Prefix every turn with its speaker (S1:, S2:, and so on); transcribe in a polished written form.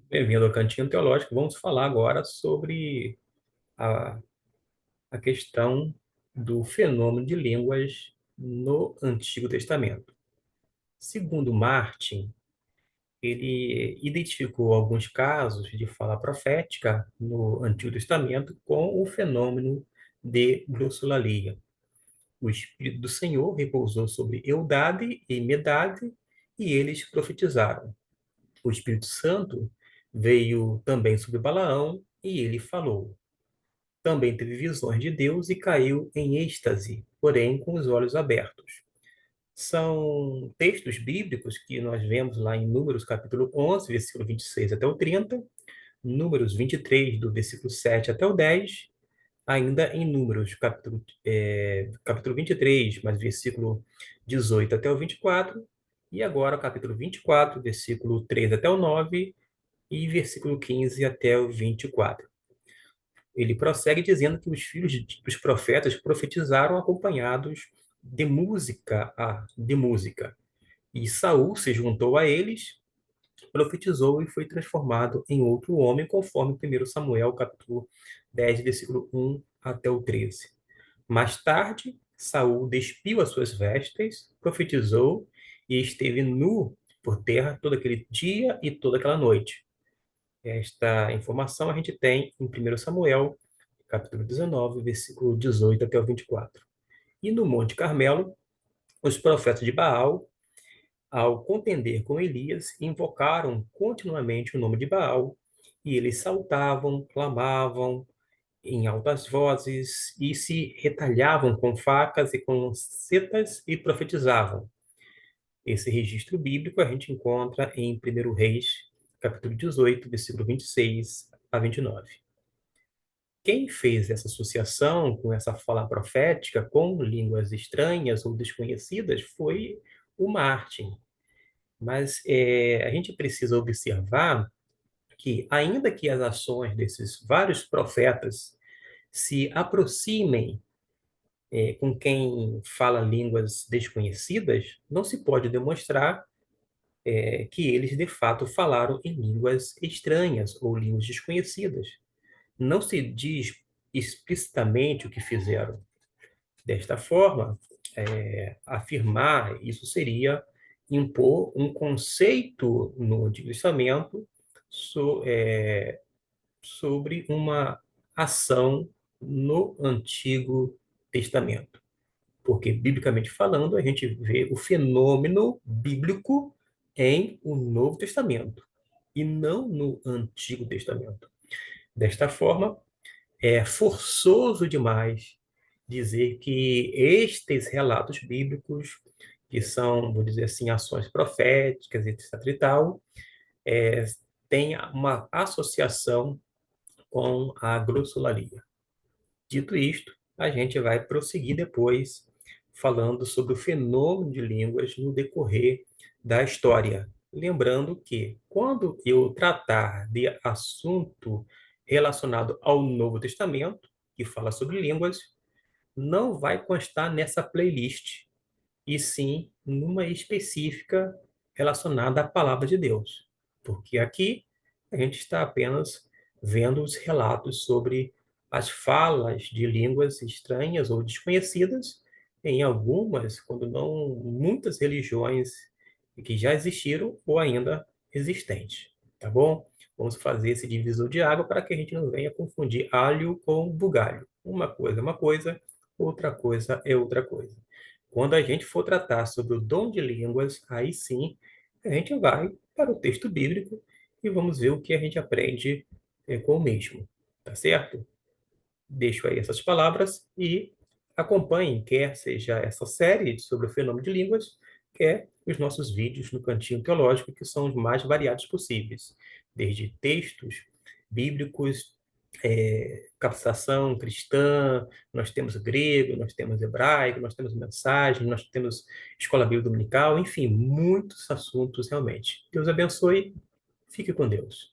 S1: Bem-vindo ao Cantinho Teológico. Vamos falar agora sobre a, a questão do fenômeno de línguas no Antigo Testamento. Segundo Martin, ele identificou alguns casos de fala profética no Antigo Testamento com o fenômeno de glossolalia. O Espírito do Senhor repousou sobre Eudade e Medade e eles profetizaram. O Espírito Santo veio também sobre Balaão e ele falou. Também teve visões de Deus e caiu em êxtase, porém com os olhos abertos. São textos bíblicos que nós vemos lá em Números capítulo 11, versículo 26 até o 30, Números 23, do versículo 7 até o 10, ainda em Números capítulo 23, mas versículo 18 até o 24, e agora o capítulo 24, versículo 3 até o 9, e versículo 15 até o 24. Ele prossegue dizendo que os filhos dos profetas profetizaram acompanhados de música. E Saul se juntou a eles, profetizou e foi transformado em outro homem, conforme 1 Samuel, capítulo 10, versículo 1 até o 13. Mais tarde, Saul despiu as suas vestes, profetizou e esteve nu por terra todo aquele dia e toda aquela noite. Esta informação a gente tem em 1 Samuel, capítulo 19, versículo 18 até o 24. E no Monte Carmelo, os profetas de Baal, ao contender com Elias, invocaram continuamente o nome de Baal, e eles saltavam, clamavam em altas vozes e se retalhavam com facas e com setas e profetizavam. Esse registro bíblico a gente encontra em 1 Reis, capítulo 18, versículo 26 a 29. Quem fez essa associação com essa fala profética com línguas estranhas ou desconhecidas foi o Martin. Mas a gente precisa observar que, ainda que as ações desses vários profetas se aproximem com quem fala línguas desconhecidas, não se pode demonstrar que eles de fato falaram em línguas estranhas ou línguas desconhecidas. Não se diz explicitamente o que fizeram. Desta forma, afirmar isso seria impor um conceito no Antigo Testamento sobre uma ação no Antigo Testamento. Porque, biblicamente falando, a gente vê o fenômeno bíblico em o Novo Testamento e não no Antigo Testamento. Desta forma, é forçoso demais dizer que estes relatos bíblicos, que são, vou dizer assim, ações proféticas, etc. e tal, é, têm uma associação com a glossolalia. Dito isto, a gente vai prosseguir depois falando sobre o fenômeno de línguas no decorrer da história. Lembrando que, quando eu tratar de assunto relacionado ao Novo Testamento, que fala sobre línguas, não vai constar nessa playlist, e sim numa específica relacionada à palavra de Deus. Porque aqui a gente está apenas vendo os relatos sobre as falas de línguas estranhas ou desconhecidas em algumas, quando não muitas religiões que já existiram ou ainda existentes, tá bom? Vamos fazer esse divisor de água para que a gente não venha confundir alho com bugalho. Uma coisa é uma coisa, outra coisa é outra coisa. Quando a gente for tratar sobre o dom de línguas, aí sim a gente vai para o texto bíblico e vamos ver o que a gente aprende com o mesmo, tá certo? Deixo aí essas palavras e acompanhem, quer seja essa série sobre o fenômeno de línguas, quer os nossos vídeos no Cantinho Teológico, que são os mais variados possíveis, desde textos bíblicos, captação cristã, nós temos grego, nós temos hebraico, nós temos mensagem, nós temos escola bíblica dominical, enfim, muitos assuntos realmente. Deus abençoe, fique com Deus.